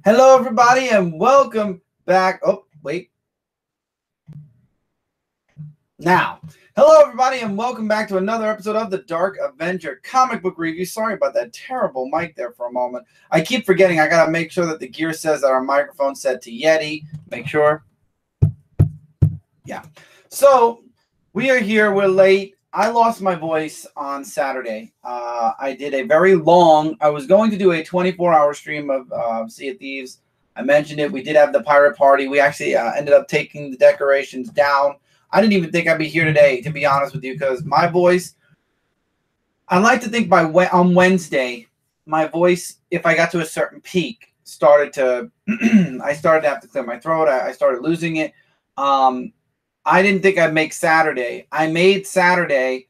Hello, everybody, and welcome back. Oh, wait. Now, hello, everybody, and welcome back to another episode of the Dark Avenger comic book review. Sorry about that terrible mic there for a moment. I keep forgetting. I got to make sure that the gear says that our microphone's set to Yeti. Make sure. Yeah. So, we are here. We're late. I lost my voice on Saturday. I did a very long, I was going to do a 24-hour stream of Sea of Thieves. I mentioned it. We did have the pirate party. We actually ended up taking the decorations down. I didn't even think I'd be here today, to be honest with you, because my voice, I like to think on Wednesday, my voice, if I got to a certain peak, started to, I started to have to clear my throat. I started losing it. I didn't think I'd make Saturday. I made Saturday,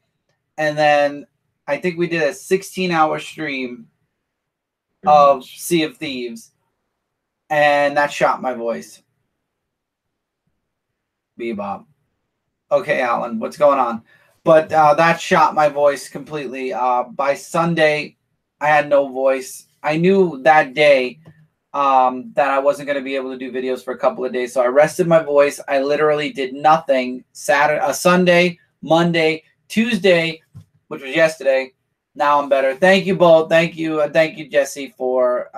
and then I think we did a 16-hour stream of Sea of Thieves, and that shot my voice. Bebop. Okay, Alan, what's going on? But that shot my voice completely. By Sunday, I had no voice. I knew that day that I wasn't going to be able to do videos for a couple of days. So I rested my voice. I literally did nothing Sunday, Monday, Tuesday, which was yesterday. Now I'm better. Thank you both. Thank you, Jesse, for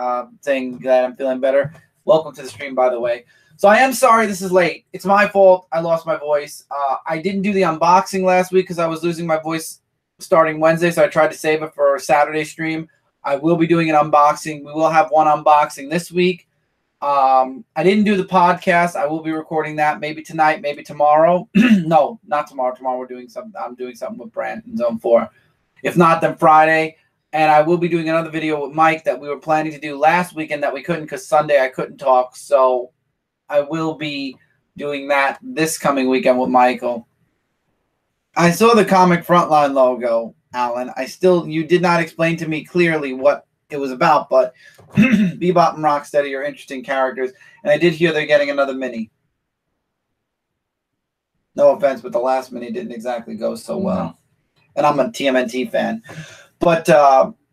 saying that I'm feeling better. Welcome to the stream, by the way. So I am sorry this is late. It's my fault. I lost my voice. I didn't do the unboxing last week because I was losing my voice starting Wednesday, so I tried to save it for a Saturday stream. I will be doing an unboxing. We will have one unboxing this week. I didn't do the podcast. I will be recording that maybe tonight, maybe tomorrow. No, not tomorrow. Tomorrow we're doing something. I'm doing something with Brant in Zone 4. If not, then Friday. And I will be doing another video with Mike that we were planning to do last weekend that we couldn't because Sunday I couldn't talk. So I will be doing that this coming weekend with Michael. I saw the comic Frontline logo, Alan. You did not explain to me clearly what it was about, but Bebop and Rocksteady are interesting characters, and I did hear they're getting another mini. No offense, but the last mini didn't exactly go so well. And I'm a TMNT fan. But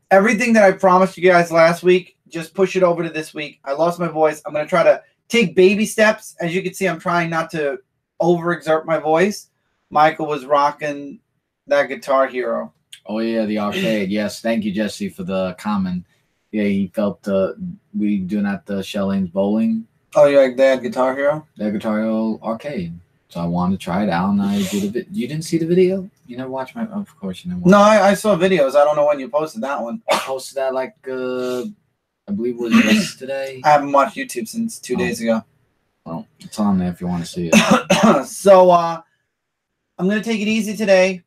everything that I promised you guys last week, just push it over to this week. I lost my voice. I'm going to try to take baby steps. As you can see, I'm trying not to overexert my voice. Michael was rocking that Guitar Hero. Oh, yeah, the arcade. Yes, thank you, Jesse, for the comment. Yeah, he felt we doing at the Shellings Bowling. Oh, you like that Guitar Hero? That Guitar Hero arcade. So I wanted to try it out, and I did a bit. You didn't see the video? You never watched my... Of course you never watched. No, I saw videos. I don't know when you posted that one. I posted that like... I believe it was yesterday. I haven't watched YouTube since 2 days ago. Well, it's on there if you want to see it. So, I'm going to take it easy today.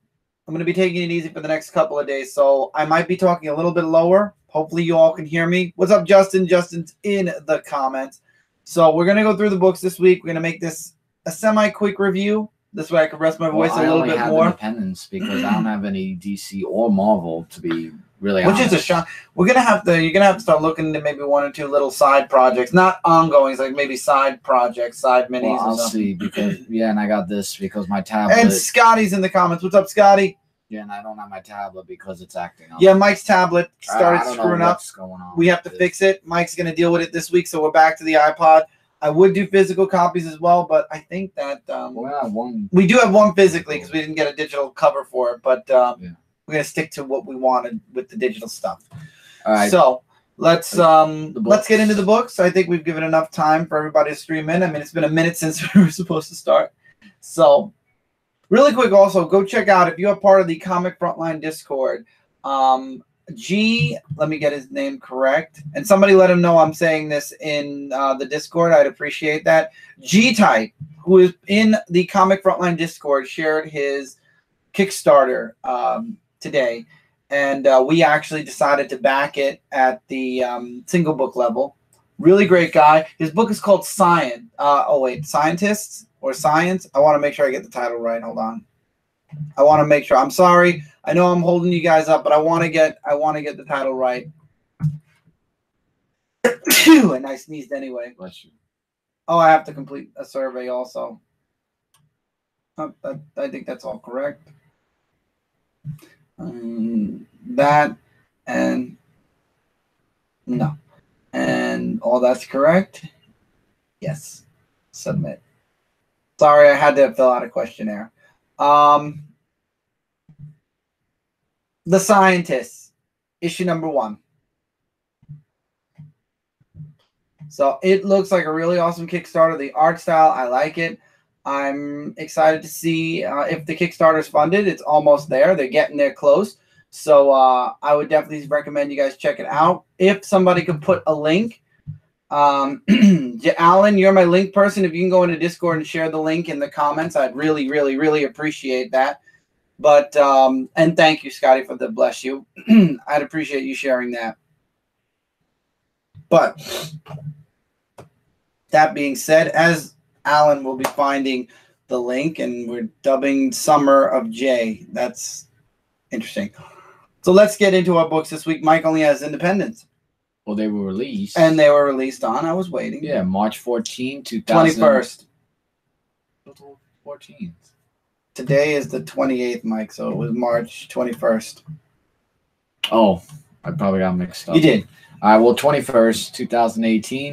I'm going to be taking it easy for the next couple of days. So, I might be talking a little bit lower. Hopefully, you all can hear me. What's up, Justin? Justin's in the comments. So, we're going to go through the books this week. We're going to make this a semi-quick review. This way I can rest my voice a little bit more. Independence because I don't have any DC or Marvel to be really honest. Which is a shock. You're gonna have to start looking into maybe one or two little side projects, not ongoings, like maybe side projects, side minis. Well, I'll see because and I got this because my tablet. And Scotty's in the comments. What's up, Scotty? Yeah, and I don't have my tablet because it's acting up. Yeah, Mike's tablet started screwing up. What's going on? We have to fix it. Mike's gonna deal with it this week, so we're back to the iPod. I would do physical copies as well, but I think that we do have one physically because we didn't get a digital cover for it. But we're gonna stick to what we wanted with the digital stuff. All right. So let's get into the books. I think we've given enough time for everybody to stream in. I mean, it's been a minute since we were supposed to start. So really quick, also go check out if you are part of the Comic Frontline Discord. Let me get his name correct. And somebody let him know I'm saying this in the Discord. I'd appreciate that. G-Type, who is in the Comic Frontline Discord, shared his Kickstarter today. And we actually decided to back it at the single book level. Really great guy. His book is called Scientists or Science. I want to make sure I get the title right. Hold on. I want to make sure. I'm sorry. I know I'm holding you guys up, but I want to get the title right. And I sneezed anyway. Bless you. Oh, I have to complete a survey also. I think that's all correct. That and no. And And all that's correct? Yes. Submit. Sorry, I had to fill out a questionnaire. The Scientists, issue number 1. So it looks like a really awesome Kickstarter. The art style, I like it. I'm excited to see if the Kickstarter is funded. It's almost there. They're getting there close. So I would definitely recommend you guys check it out. If somebody could put a link. Alan, you're my link person. If you can go into Discord and share the link in the comments, I'd really, really, really appreciate that. But, and thank you, Scotty, for the bless you. I'd appreciate you sharing that. But that being said, as Alan will be finding the link, and we're dubbing Summer of J. That's interesting. So let's get into our books this week. Mike only has Independence. Well, they were released. And they were released on. I was waiting. Yeah, March 14, 2000. 21st. 14th. Today is the 28th, Mike, so it was March 21st. Oh, I probably got mixed up. You did. All right, well, 21st, 2018.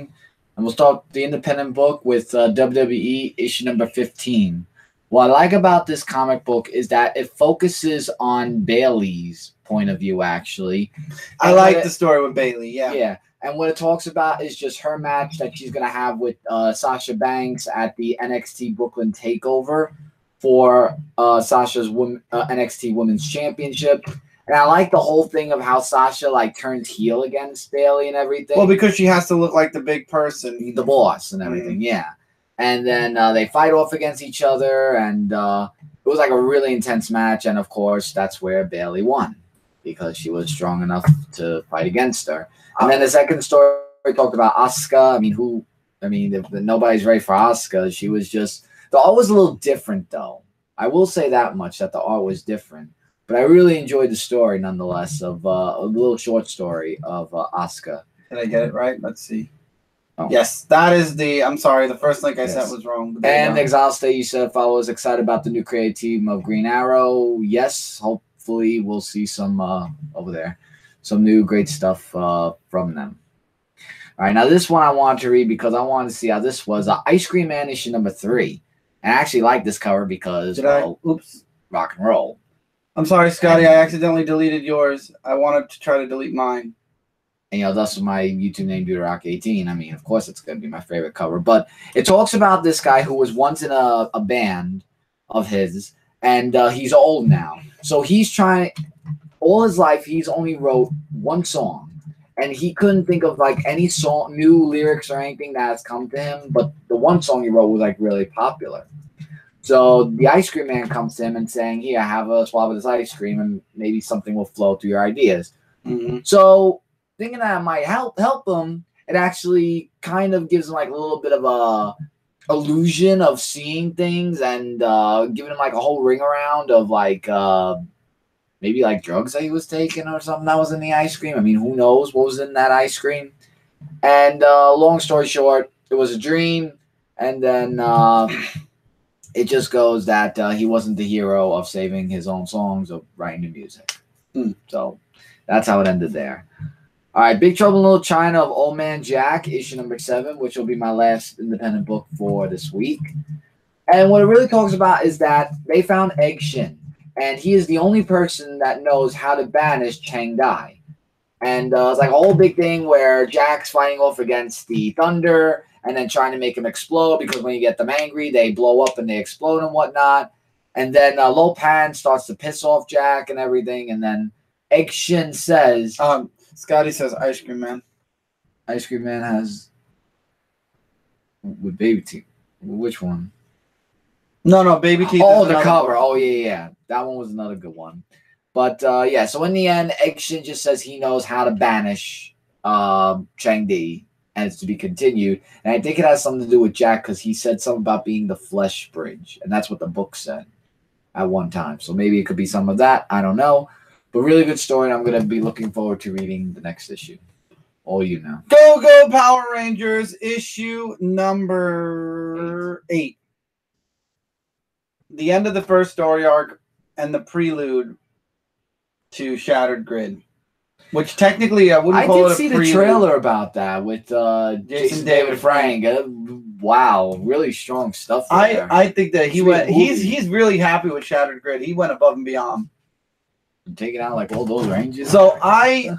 And we'll start the independent book with WWE issue number 15. What I like about this comic book is that it focuses on Bayley's point of view, actually. I like the story with Bayley, yeah. Yeah, and what it talks about is just her match that she's going to have with Sasha Banks at the NXT Brooklyn TakeOver for Sasha's NXT Women's Championship. And I like the whole thing of how Sasha like turns heel against Bayley and everything. Well, because she has to look like the big person. The boss and everything, yeah. And then they fight off against each other, and it was like a really intense match. And, of course, that's where Bayley won because she was strong enough to fight against her. And then the second story talked about Asuka. If nobody's ready for Asuka, she was just – the art was a little different, though. I will say that much, that the art was different. But I really enjoyed the story, nonetheless, of a little short story of Asuka. Did I get it right? Let's see. Oh. Yes, that is I'm sorry, the first link I sent was wrong. And Exile State, you said if I was excited about the new creative team of Green Arrow, yes, hopefully we'll see some over there. Some new great stuff from them. All right, now this one I wanted to read because I wanted to see how this was. Ice Cream Man issue number 3. And I actually like this cover because, rock and roll. I'm sorry, Scotty. I accidentally deleted yours. I wanted to try to delete mine. And, that's my YouTube name, DudeRock18. Of course, it's going to be my favorite cover. But it talks about this guy who was once in a band of his, and he's old now. So he's trying – all his life, he's only wrote one song. And he couldn't think of, any song, new lyrics or anything that has come to him. But the one song he wrote was, really popular. So the Ice Cream Man comes to him and saying, here, have a swab of this ice cream, and maybe something will flow through your ideas. Mm-hmm. So thinking that it might help him, it actually kind of gives him a little bit of a illusion of seeing things and giving him a whole ring around of maybe drugs that he was taking or something that was in the ice cream. Who knows what was in that ice cream. And long story short, it was a dream. And then it just goes that he wasn't the hero of saving his own songs or writing the music. So that's how it ended there. All right, Big Trouble in Little China of Old Man Jack, issue number 7, which will be my last independent book for this week. And what it really talks about is that they found Egg Shin, and he is the only person that knows how to banish Chang Dai. And it's a whole big thing where Jack's fighting off against the Thunder and then trying to make him explode because when you get them angry, they blow up and they explode and whatnot. And then Lo Pan starts to piss off Jack and everything. And then Egg Shin says... Scotty says Ice Cream Man. Ice Cream Man has... With Baby Teeth. Which one? No, Baby Teeth. Oh, the cover. Oh, yeah. That one was another good one. But, so in the end, Egg Shin just says he knows how to banish Chang Di, and it's to be continued. And I think it has something to do with Jack because he said something about being the flesh bridge, and that's what the book said at one time. So maybe it could be some of that. I don't know. But really good story, and I'm going to be looking forward to reading the next issue. All you know. Go Power Rangers, issue number 8. The end of the first story arc and the prelude to Shattered Grid. Which technically I wouldn't call it a see the prelude. trailer about that with Jason David Frank. Wow, really strong stuff there. I think that he's really happy with Shattered Grid. He went above and beyond. Taking out like all those Rangers. So I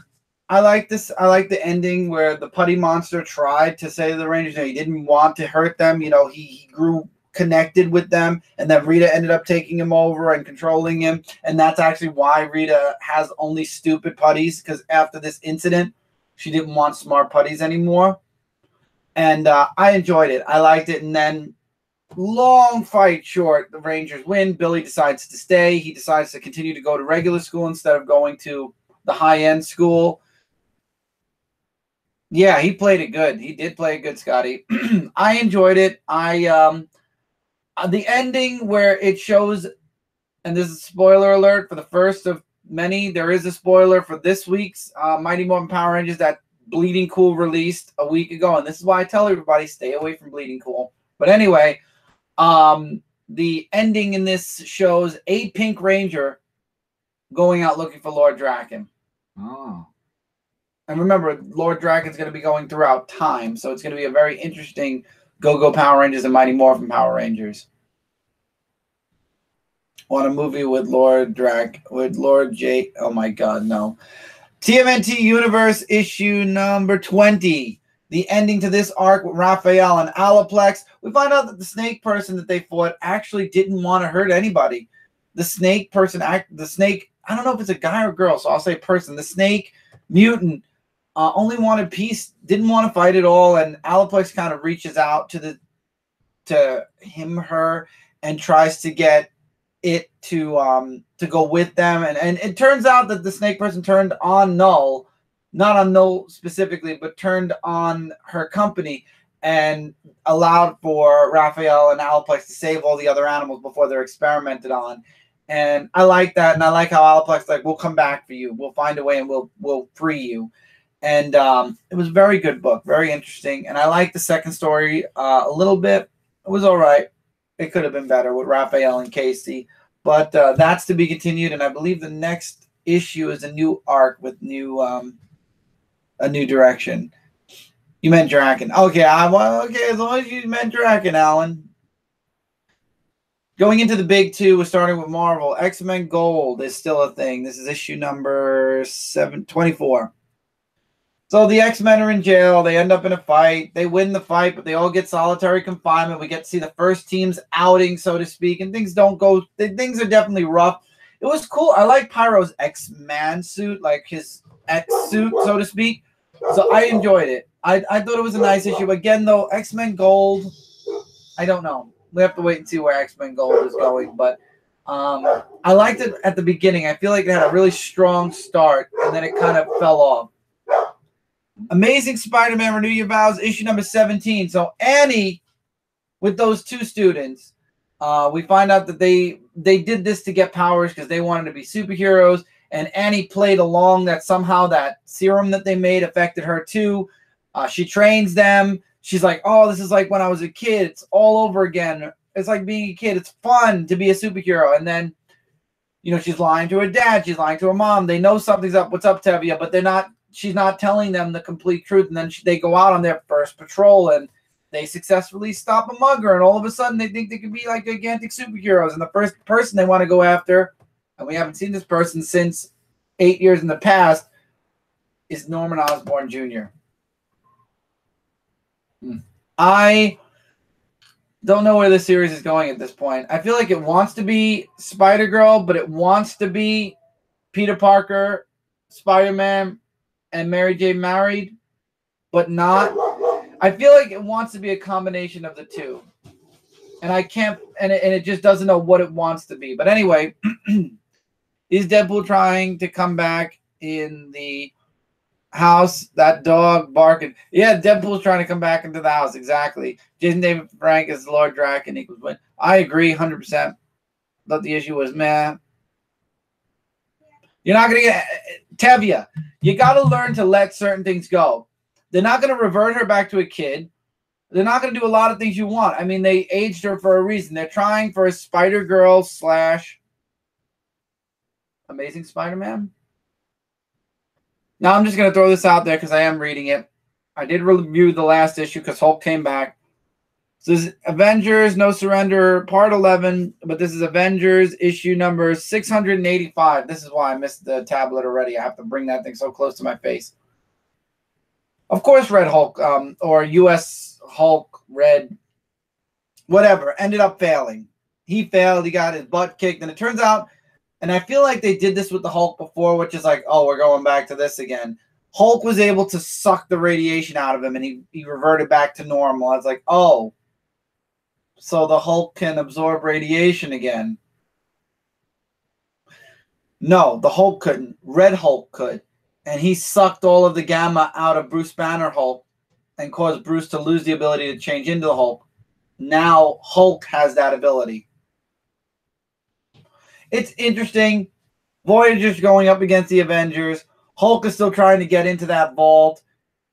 like this. I like the ending where the putty monster tried to say to the Rangers, he didn't want to hurt them. He grew connected with them, and then Rita ended up taking him over and controlling him, and that's actually why Rita has only stupid putties, because after this incident she didn't want smart putties anymore. And I enjoyed it. I liked it. And then long fight short, the Rangers win. Billy decides to stay. He decides to continue to go to regular school instead of going to the high-end school. Yeah, he played it good. He did play it good, Scotty. I enjoyed it. The ending where it shows, and this is a spoiler alert for the first of many, there is a spoiler for this week's Mighty Morphin Power Rangers that Bleeding Cool released a week ago, and this is why I tell everybody, stay away from Bleeding Cool. But anyway, the ending in this shows a Pink Ranger going out looking for Lord Draken. Oh. And remember, Lord Draken's going to be going throughout time, so it's going to be a very interesting Go-Go Power Rangers and Mighty Morphin Power Rangers. Want a movie with Lord J. Oh my God, no. TMNT Universe issue number 20. The ending to this arc with Raphael and Aliplex. We find out that the snake person that they fought actually didn't want to hurt anybody. The snake person, I don't know if it's a guy or girl, so I'll say person. The snake mutant only wanted peace, didn't want to fight at all, and Aliplex kind of reaches out to her, and tries to get it to go with them, and it turns out that the snake person turned on Null, not on Null specifically, but turned on her company and allowed for Raphael and Aliplex to save all the other animals before they're experimented on. And I like that, and I like how Aliplex like, we'll come back for you, we'll find a way, and we'll free you. And it was a very good book, very interesting. And I liked the second story a little bit. It was all right. It could have been better with Raphael and Casey. But that's to be continued. And I believe the next issue is a new arc with a new direction. You meant Draken. Okay, okay, as long as you meant Draken, Alan. Going into the big two, we're starting with Marvel. X-Men Gold is still a thing. This is issue number 724. So the X-Men are in jail. They end up in a fight. They win the fight, but they all get solitary confinement. We get to see the first team's outing, so to speak, and things don't go. Things are definitely rough. It was cool. I like Pyro's X-Man suit, like his X suit, so to speak. So I enjoyed it. I thought it was a nice issue. Again, though, X-Men Gold, I don't know. We have to wait and see where X-Men Gold is going. But I liked it at the beginning. I feel like it had a really strong start, and then it kind of fell off. Amazing Spider-Man Renew Your Vows, issue number 17. So Annie, with those two students, we find out that they did this to get powers because they wanted to be superheroes. And Annie played along that somehow that serum that they made affected her too. She trains them. She's like, oh, this is like when I was a kid. It's all over again. It's like being a kid. It's fun to be a superhero. And then, she's lying to her dad. She's lying to her mom. They know something's up. What's up, Tevye? But she's not telling them the complete truth. And then they go out on their first patrol and they successfully stop a mugger. And all of a sudden they think they could be like gigantic superheroes. And the first person they want to go after, and we haven't seen this person since 8 years in the past, is Norman Osborn Jr. I don't know where this series is going at this point. I feel like it wants to be Spider-Girl, but it wants to be Peter Parker, Spider-Man, and Mary J. married, but not. I feel like it wants to be a combination of the two. And I can't, and it just doesn't know what it wants to be. But anyway, is Deadpool trying to come back in the house? That dog barking. Yeah, Deadpool's trying to come back into the house. Exactly. Jason David Frank is Lord Draken equals win. I agree 100%. Thought the issue was, man, you're not going to get Tevye. You got to learn to let certain things go. They're not going to revert her back to a kid. They're not going to do a lot of things you want. I mean, they aged her for a reason. They're trying for a Spider-Girl / Amazing Spider-Man. Now I'm just going to throw this out there because I am reading it. I did review the last issue because Hulk came back. This is Avengers No Surrender Part 11, but this is Avengers issue number 685. This is why I missed the tablet already. I have to bring that thing so close to my face. Of course, Red Hulk, or U.S. Hulk, Red, whatever, ended up failing. He failed. He got his butt kicked. And it turns out, and I feel like they did this with the Hulk before, which is like, oh, we're going back to this again. Hulk was able to suck the radiation out of him, and he reverted back to normal. I was like, oh, so the Hulk can absorb radiation again. No, the Hulk couldn't. Red Hulk could. And he sucked all of the gamma out of Bruce Banner Hulk and caused Bruce to lose the ability to change into the Hulk. Now Hulk has that ability. It's interesting. Voyager's going up against the Avengers. Hulk is still trying to get into that vault.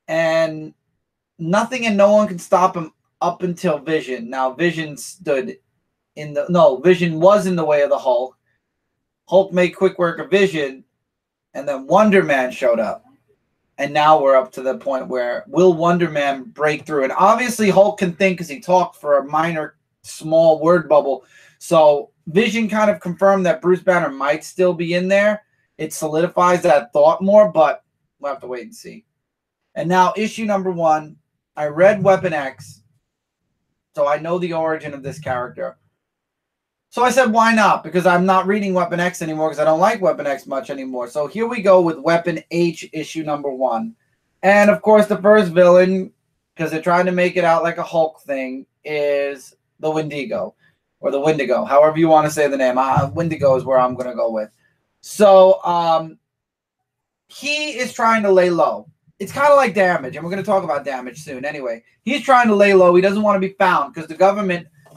And nothing and no one can stop him up until Vision. Now Vision stood in the... No, Vision was in the way of the Hulk. Hulk made quick work of Vision. And then Wonder Man showed up. And now we're up to the point where will Wonder Man break through? And obviously Hulk can think because he talked for a minor, small word bubble. So Vision kind of confirmed that Bruce Banner might still be in there. It solidifies that thought more, but we'll have to wait and see. And now issue number 1. I read Weapon X, so I know the origin of this character. So I said, why not? Because I'm not reading Weapon X anymore because I don't like Weapon X much anymore. So here we go with Weapon H, issue number 1. And, of course, the first villain, because they're trying to make it out like a Hulk thing, is the Wendigo. Or the Wendigo, however you want to say the name. Wendigo is where I'm going to go with. So he is trying to lay low. It's kind of like Damage, and we're going to talk about Damage soon. Anyway, he's trying to lay low. He doesn't want to be found because the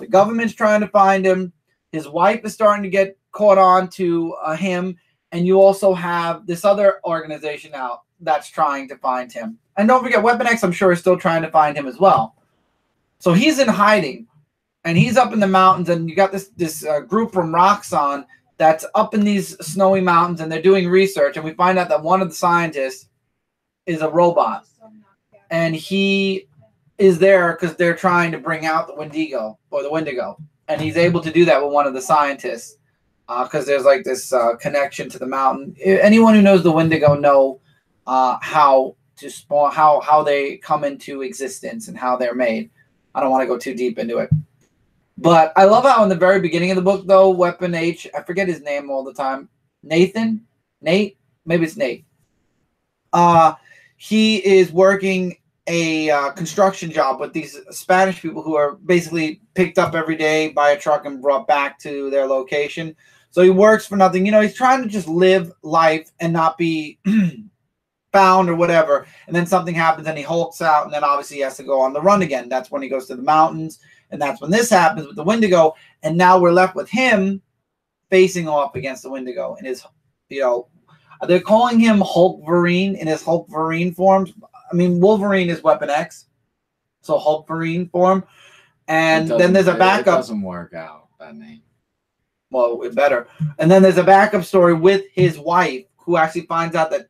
government's trying to find him. His wife is starting to get caught on to him. And you also have this other organization now that's trying to find him. And don't forget, Weapon X, I'm sure, is still trying to find him as well. So he's in hiding. And he's up in the mountains. And you got this group from Roxxon that's up in these snowy mountains. And they're doing research. And we find out that one of the scientists is a robot. And he is there because they're trying to bring out the Wendigo. Or the Wendigo. And he's able to do that with one of the scientists because there's like this connection to the mountain. Anyone who knows the Wendigo know how to spawn, how they come into existence and how they're made. I don't want to go too deep into it. But I love how in the very beginning of the book, though, Weapon H, I forget his name all the time. Nate? Maybe it's Nate. He is working a construction job with these Spanish people who are basically picked up every day by a truck and brought back to their location. So he works for nothing. You know, he's trying to just live life and not be found or whatever. And then something happens and he hulks out, and then obviously he has to go on the run again. That's when he goes to the mountains, and that's when this happens with the Wendigo. And now we're left with him facing off against the Wendigo in his, you know, they're calling him Hulkverine in his Hulkverine forms. I mean, Wolverine is Weapon X, so Hulkverine form. And then there's a backup. It doesn't work out, that name. Well, it better. And then there's a backup story with his wife, who actually finds out that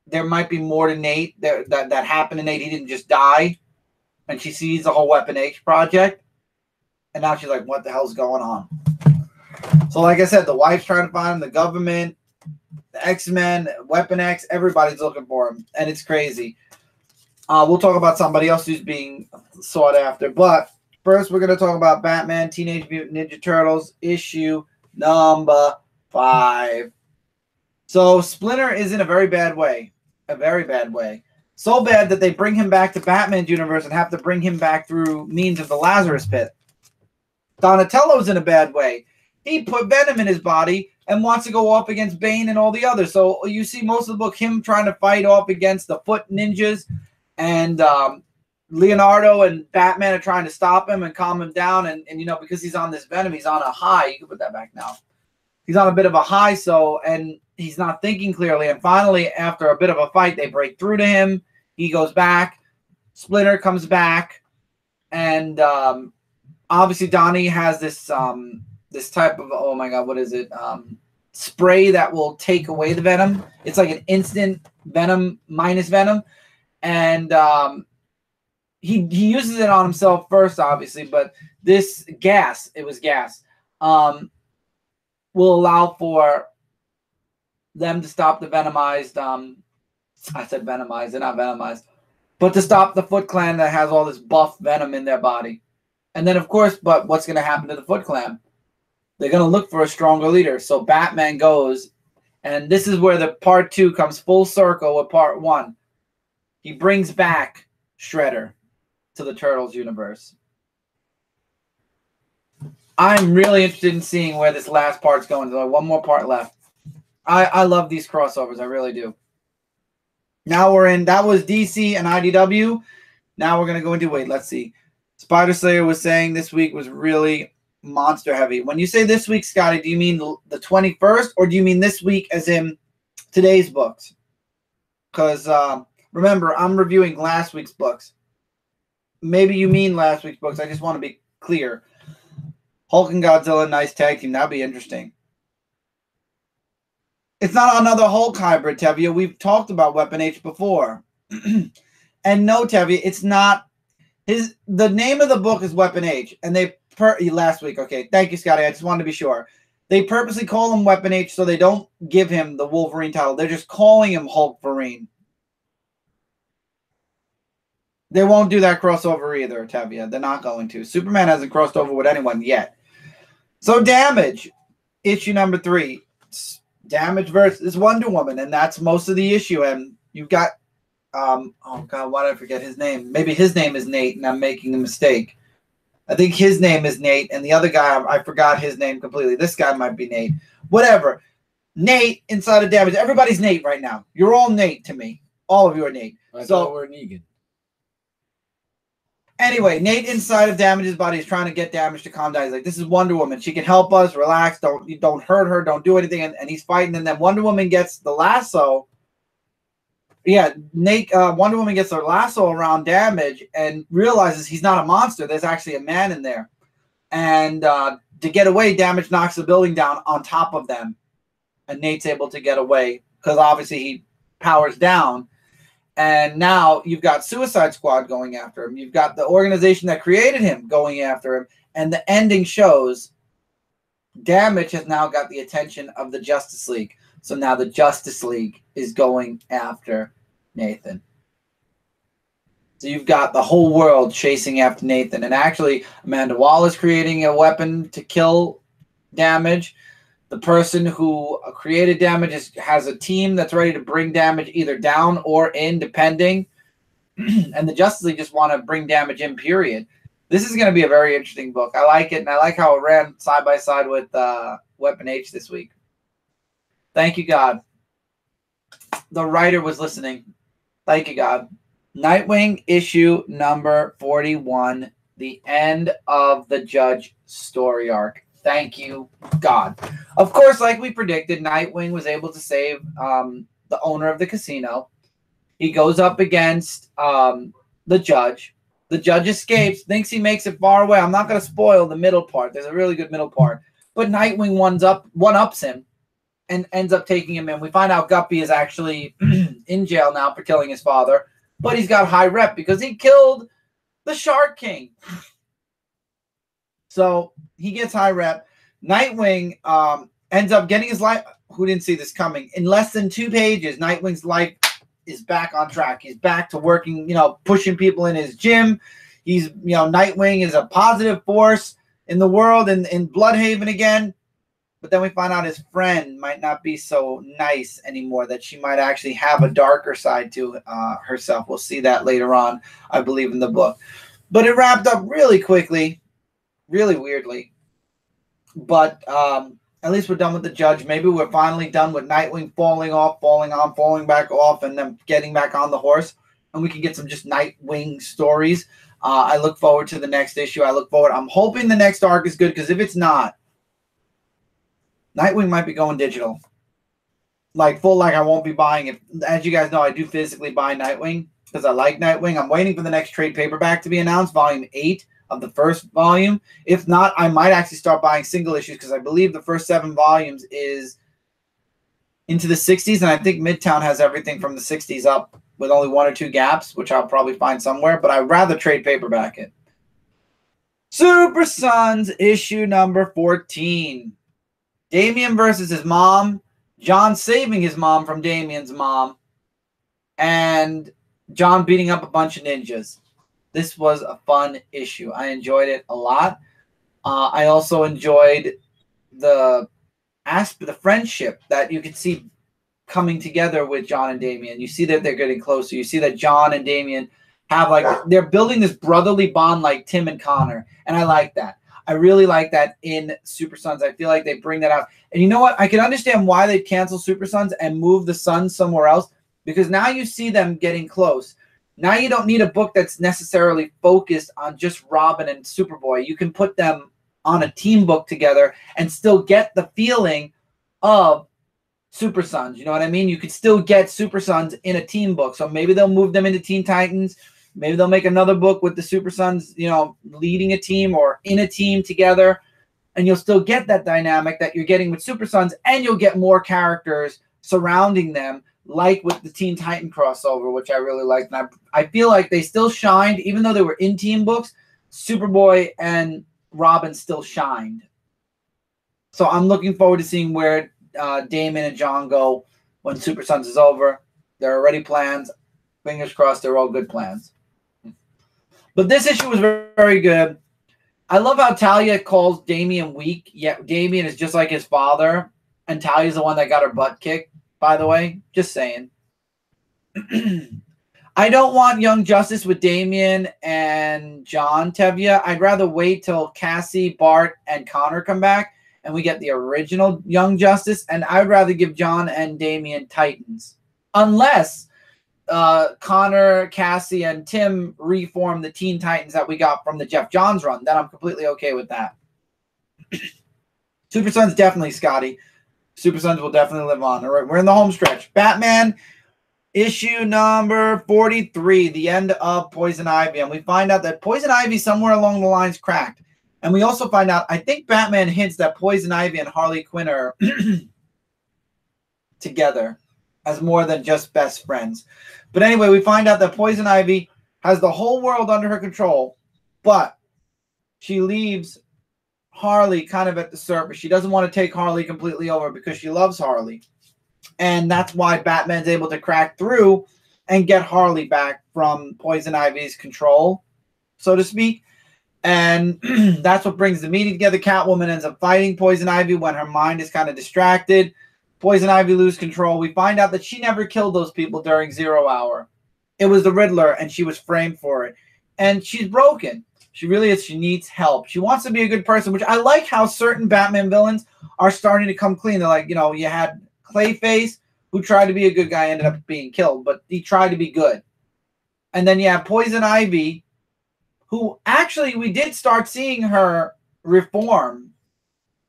there might be more to Nate, that happened to Nate. He didn't just die. And she sees the whole Weapon H project. And now she's like, what the hell's going on? So like I said, the wife's trying to find him, the government, the X-Men, Weapon X, everybody's looking for him. And it's crazy. We'll talk about somebody else who's being sought after. But first, we're going to talk about Batman Teenage Mutant Ninja Turtles issue number 5. So Splinter is in a very bad way. A very bad way. So bad that they bring him back to Batman's universe and have to bring him back through means of the Lazarus Pit. Donatello's in a bad way. He put venom in his body and wants to go off against Bane and all the others. So you see most of the book him trying to fight off against the Foot Ninjas. And Leonardo and Batman are trying to stop him and calm him down. And you know, because he's on this venom, he's on a high. You can put that back now. He's on a bit of a high, and he's not thinking clearly. And finally, after a bit of a fight, they break through to him. He goes back. Splinter comes back. And obviously Donnie has this this type of, oh my God, what is it? Spray that will take away the venom. It's like an instant Venom minus Venom, and he uses it on himself first, obviously, but this gas, it was gas, will allow for them to stop the venomized. I said venomized, they're not venomized, but to stop the Foot Clan that has all this buff venom in their body. And then, of course, but what's going to happen to the Foot Clan? They're going to look for a stronger leader. So Batman goes, and this is where the part 2 comes full circle with part 1. He brings back Shredder to the Turtles universe. I'm really interested in seeing where this last part's going. There's one more part left. I love these crossovers. I really do. Now we're in, that was DC and IDW. Now we're going to go into, wait, let's see. Spider Slayer was saying this week was really monster heavy. When you say this week, Scotty, do you mean the 21st, or do you mean this week as in today's books? Because remember, I'm reviewing last week's books. Maybe you mean last week's books. I just want to be clear. Hulk and Godzilla, nice tag team. That'd be interesting. It's not another Hulk hybrid, Tevia. We've talked about Weapon H before. And no, Tevia, it's not. The name of the book is Weapon H. And they, last week, okay. Thank you, Scotty. I just wanted to be sure. They purposely call him Weapon H so they don't give him the Wolverine title. They're just calling him Hulkverine. They won't do that crossover either, Tevia. They're not going to. Superman hasn't crossed over with anyone yet. So Damage, issue number 3. Damage versus Wonder Woman, and that's most of the issue. And you've got, oh God, why did I forget his name? Maybe his name is Nate, and I'm making a mistake. I think his name is Nate, and the other guy, I forgot his name completely. This guy might be Nate. Whatever. Nate inside of Damage. Everybody's Nate right now. You're all Nate to me. All of you are Nate. I thought we're Negan. Anyway, Nate inside of Damage's body is trying to get Damage to calm down. He's like, this is Wonder Woman. She can help us. Relax. Don't hurt her. Don't do anything. And he's fighting. And then Wonder Woman gets the lasso. Yeah, Wonder Woman gets her lasso around Damage and realizes he's not a monster. There's actually a man in there. And to get away, Damage knocks the building down on top of them. And Nate's able to get away because obviously he powers down. And now you've got Suicide Squad going after him. You've got the organization that created him going after him. And the ending shows Damage has now got the attention of the Justice League. So now the Justice League is going after Nathan. So you've got the whole world chasing after Nathan. And actually, Amanda Waller's creating a weapon to kill Damage. The person who created Damage has a team that's ready to bring Damage either down or in, depending. And the Justice League just want to bring Damage in, period. This is going to be a very interesting book. I like it, and I like how it ran side by side with Weapon H this week. Thank you, God. The writer was listening. Thank you, God. Nightwing issue number 41, the end of the Judge story arc. Thank you, God. Of course, like we predicted, Nightwing was able to save the owner of the casino. He goes up against the judge. The judge escapes, thinks he makes it far away. I'm not going to spoil the middle part. There's a really good middle part. But Nightwing one-ups him and ends up taking him in. We find out Guppy is actually in jail now for killing his father. But he's got high rep because he killed the Shark King. So he gets high rep. Nightwing ends up getting his life. Who didn't see this coming? In less than 2 pages, Nightwing's life is back on track. He's back to working, pushing people in his gym. He's, Nightwing is a positive force in the world and in Bloodhaven again. But then we find out his friend might not be so nice anymore, that she might actually have a darker side to herself. We'll see that later on, I believe, in the book. But it wrapped up really quickly, really weirdly. But at least we're done with the judge. Maybe we're finally done with Nightwing falling off, falling on, falling back off, and then getting back on the horse. And we can get some just Nightwing stories. I look forward to the next issue. I'm hoping the next arc is good, because if it's not, Nightwing might be going digital. Like I won't be buying it. As you guys know, I do physically buy Nightwing because I like Nightwing. I'm waiting for the next trade paperback to be announced, volume 8 of the first volume. If not, I might actually start buying single issues, because I believe the first 7 volumes is into the 60s, and I think Midtown has everything from the 60s up with only 1 or 2 gaps, which I'll probably find somewhere, but I'd rather trade paperback it. Super Sons issue number 14. Damian versus his mom, John saving his mom from Damian's mom, and John beating up a bunch of ninjas. This was a fun issue. I enjoyed it a lot. I also enjoyed the friendship that you could see coming together with John and Damian. You see that they're getting closer. You see that John and Damian have they're building this brotherly bond like Tim and Connor, and I like that. I really like that in Super Sons. I feel like they bring that out. And you know what? I can understand why they cancel Super Sons and move the Sons somewhere else, because now you see them getting close. Now you don't need a book that's necessarily focused on just Robin and Superboy. You can put them on a team book together and still get the feeling of Super Sons. You know what I mean? You could still get Super Sons in a team book. So maybe they'll move them into Teen Titans. Maybe they'll make another book with the Super Sons, leading a team or in a team together. And you'll still get that dynamic that you're getting with Super Sons, and you'll get more characters surrounding them, like with the Teen Titan crossover, which I really liked. And I feel like they still shined, even though they were in team books. Superboy and Robin still shined. So I'm looking forward to seeing where Damon and John go when Super Sons is over. There are already plans. Fingers crossed, they're all good plans. But this issue was very, very good. I love how Talia calls Damian weak. Yeah, Damian is just like his father, and Talia's the one that got her butt kicked, by the way. Just saying. I don't want Young Justice with Damian and John Tevye. I'd rather wait till Cassie, Bart, and Connor come back and we get the original Young Justice, and I'd rather give John and Damian Titans. Unless Connor, Cassie, and Tim reform the Teen Titans that we got from the Jeff Johns run, then I'm completely okay with that. Super Sons, definitely, Scotty. Super Sons will definitely live on. All right, we're in the home stretch. Batman issue number 43, the end of Poison Ivy. And we find out that Poison Ivy somewhere along the lines cracked. And we also find out, I think Batman hints that Poison Ivy and Harley Quinn are together as more than just best friends. But anyway, we find out that Poison Ivy has the whole world under her control, but she leaves Harley kind of at the surface. She doesn't want to take Harley completely over because she loves Harley. And that's why Batman's able to crack through and get Harley back from Poison Ivy's control, so to speak. And that's what brings the meeting together. Catwoman ends up fighting Poison Ivy when her mind is kind of distracted. Poison Ivy loses control. We find out that she never killed those people during 0 Hour. It was the Riddler, and she was framed for it. And she's broken. She really is. She needs help. She wants to be a good person, which I like how certain Batman villains are starting to come clean. They're like, you had Clayface, who tried to be a good guy, ended up being killed, but he tried to be good. And then you have Poison Ivy, who actually we did start seeing her reform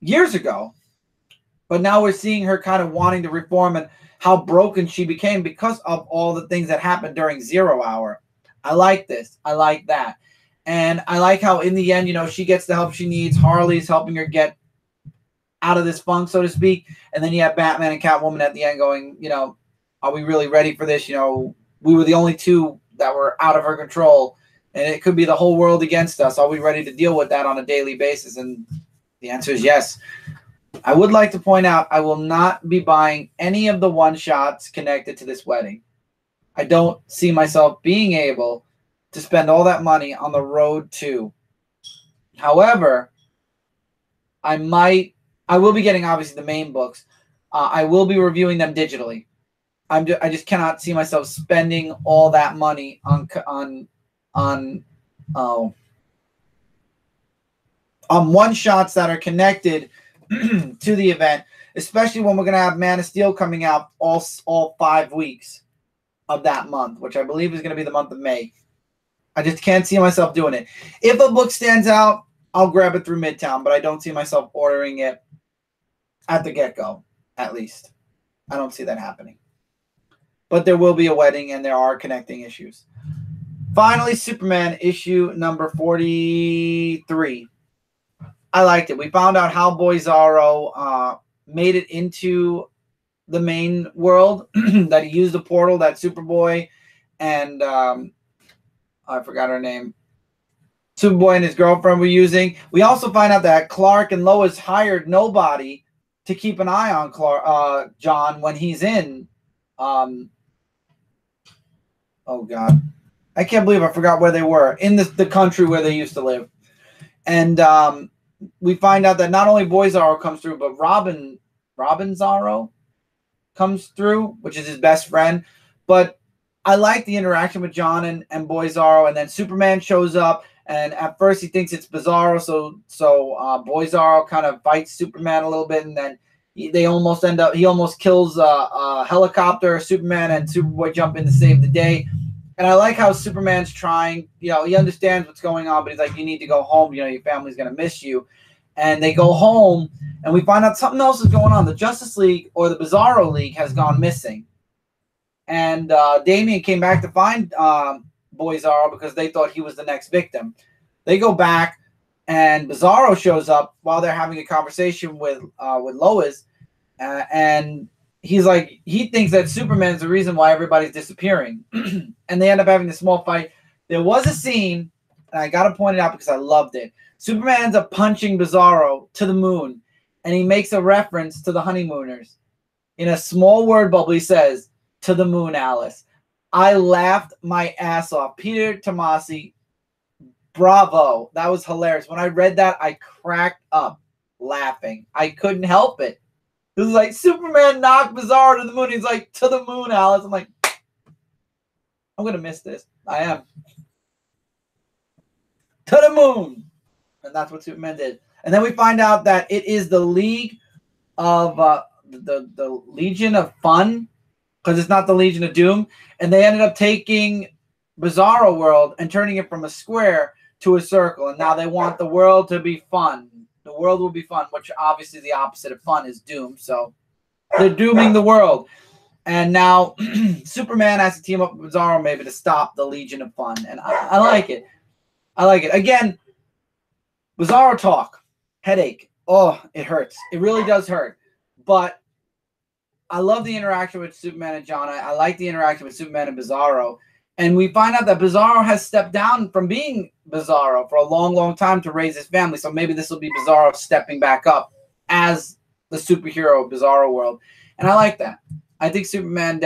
years ago. But now we're seeing her kind of wanting to reform and how broken she became because of all the things that happened during 0 Hour. I like this. I like that. And I like how in the end, she gets the help she needs. Harley's helping her get out of this funk, so to speak. And then you have Batman and Catwoman at the end going, are we really ready for this? We were the only two that were out of her control, and it could be the whole world against us. Are we ready to deal with that on a daily basis? And the answer is yes. I would like to point out I will not be buying any of the one-shots connected to this wedding. I don't see myself being able to spend all that money on the road to. However, I will be getting, obviously, the main books. I will be reviewing them digitally. I just cannot see myself spending all that money on one-shots that are connected to the event, especially when we're going to have Man of Steel coming out all 5 weeks of that month, which I believe is going to be the month of May. I just can't see myself doing it. If a book stands out, I'll grab it through Midtown, but I don't see myself ordering it at the get-go, at least. I don't see that happening. But there will be a wedding, and there are connecting issues. Finally, Superman issue number 43. I liked it. We found out how Boy Zorro made it into the main world, that he used the portal that Superboy and I forgot her name. Superboy and his girlfriend were using. We also find out that Clark and Lois hired nobody to keep an eye on John when he's in. Oh God, I can't believe I forgot where they were in the country where they used to live. And we find out that not only Boy Zorro comes through, but Robin Zorro comes through, which is his best friend. But I like the interaction with John and Boy Zorro, and then Superman shows up, and at first he thinks it's Bizarro, so Boy Zorro kind of fights Superman a little bit, and then he almost kills a helicopter. Superman and Superboy jump in to save the day. And I like how Superman's trying, he understands what's going on, but he's like, you need to go home. Your family's going to miss you. And they go home, and we find out something else is going on. The Justice League, or the Bizarro League, has gone missing. And Damian came back to find Boy Zorro because they thought he was the next victim. They go back, and Bizarro shows up while they're having a conversation with Lois. And he's like, he thinks that Superman's the reason why everybody's disappearing. And they end up having a small fight. There was a scene, and I got to point it out because I loved it. Superman ends up punching Bizarro to the moon, and he makes a reference to the honeymooners. In a small word bubble, he says, "To the moon, Alice." I laughed my ass off. Peter Tomasi, bravo. That was hilarious. When I read that, I cracked up laughing. I couldn't help it. It was like, Superman knocked Bizarro to the moon. He's like, "To the moon, Alice." I'm like, I'm going to miss this. I am. To the moon. And that's what Superman did. And then we find out that it is the League of, the Legion of Fun, because it's not the Legion of Doom. And they ended up taking Bizarro World and turning it from a square to a circle. And now they want the world to be fun. The world will be fun, which obviously the opposite of fun is doom. So they're dooming the world. And now Superman has to team up with Bizarro maybe to stop the Legion of Fun. And I like it. I like it. Again, Bizarro talk. Headache. Oh, it hurts. It really does hurt. But I love the interaction with Superman and John. I like the interaction with Superman and Bizarro. And we find out that Bizarro has stepped down from being Bizarro for a long, long time to raise his family. So maybe this will be Bizarro stepping back up as the superhero of Bizarro World. And I like that. I think Superman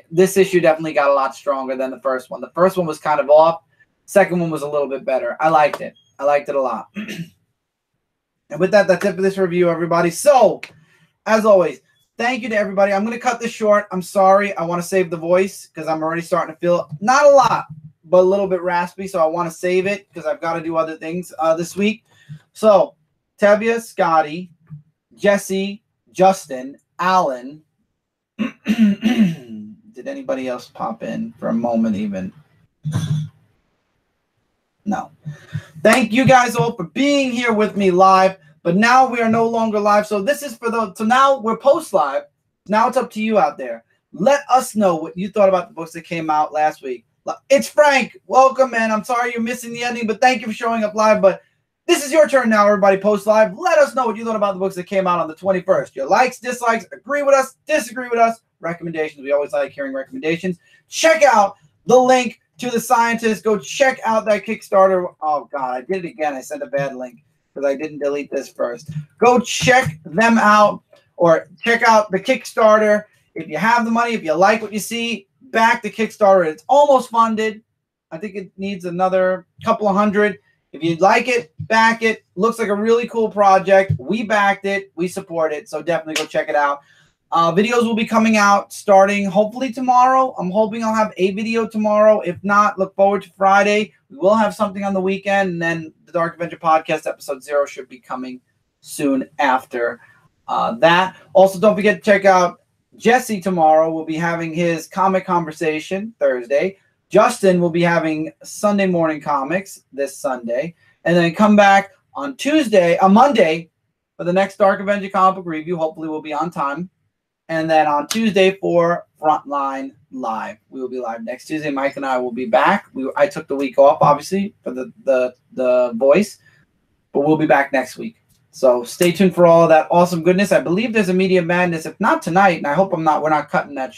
this issue definitely got a lot stronger than the first one. The first one was kind of off. Second one was a little bit better. I liked it. I liked it a lot. And with that, that's it for this review, everybody. So, as always, thank you to everybody. I'm going to cut this short. I'm sorry. I want to save the voice because I'm already starting to feel, not a lot, but a little bit raspy. So I want to save it because I've got to do other things this week. So, Tevya, Scotty, Jesse, Justin, Alan. Did anybody else pop in for a moment even? No. Thank you guys all for being here with me live. But now we are no longer live. So this is so now we're post live. Now it's up to you out there. Let us know what you thought about the books that came out last week. It's Frank. Welcome, man. I'm sorry you're missing the ending, but thank you for showing up live. But this is your turn now, everybody. Post live. Let us know what you thought about the books that came out on the 21st. Your likes, dislikes, agree with us, disagree with us, recommendations. We always like hearing recommendations. Check out the link to The Scientist. Go check out that Kickstarter. Oh, God, I did it again. I sent a bad link because I didn't delete this first. Go check them out or check out the Kickstarter. If you have the money, if you like what you see, back the Kickstarter. It's almost funded. I think it needs another couple of hundred. If you like it, back it. Looks like a really cool project. We backed it. We support it. So definitely go check it out. Videos will be coming out starting hopefully tomorrow. I'm hoping I'll have a video tomorrow. If not, look forward to Friday. We will have something on the weekend. And then the Dark Adventure Podcast episode 0 should be coming soon after that. Also, don't forget to check out Jesse tomorrow. We'll be having his comic conversation Thursday. Justin will be having Sunday morning comics this Sunday. And then come back on Monday for the next Dark Avenger comic book review. Hopefully we'll be on time. And then on Tuesday for Frontline Live. We will be live next Tuesday. Mike and I will be back. I took the week off, obviously, for the voice. But we'll be back next week. So stay tuned for all of that awesome goodness. I believe there's a Media Madness. If not tonight, and I hope we're not cutting that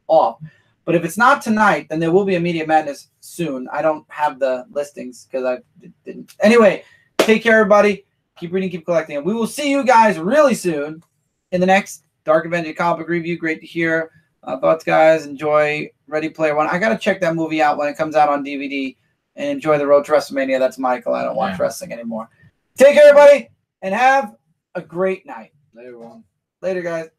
off. But if it's not tonight, then there will be a Media Madness soon. I don't have the listings because I didn't. Anyway, take care, everybody. Keep reading, keep collecting. And we will see you guys really soon in the next Dark Avenger comic book review. Great to hear. Thoughts, guys. Enjoy Ready Player One. I got to check that movie out when it comes out on DVD and enjoy the Road to WrestleMania. That's Michael. I don't watch wrestling anymore. Take care, everybody. And have a great night. Later, everyone. Later, guys.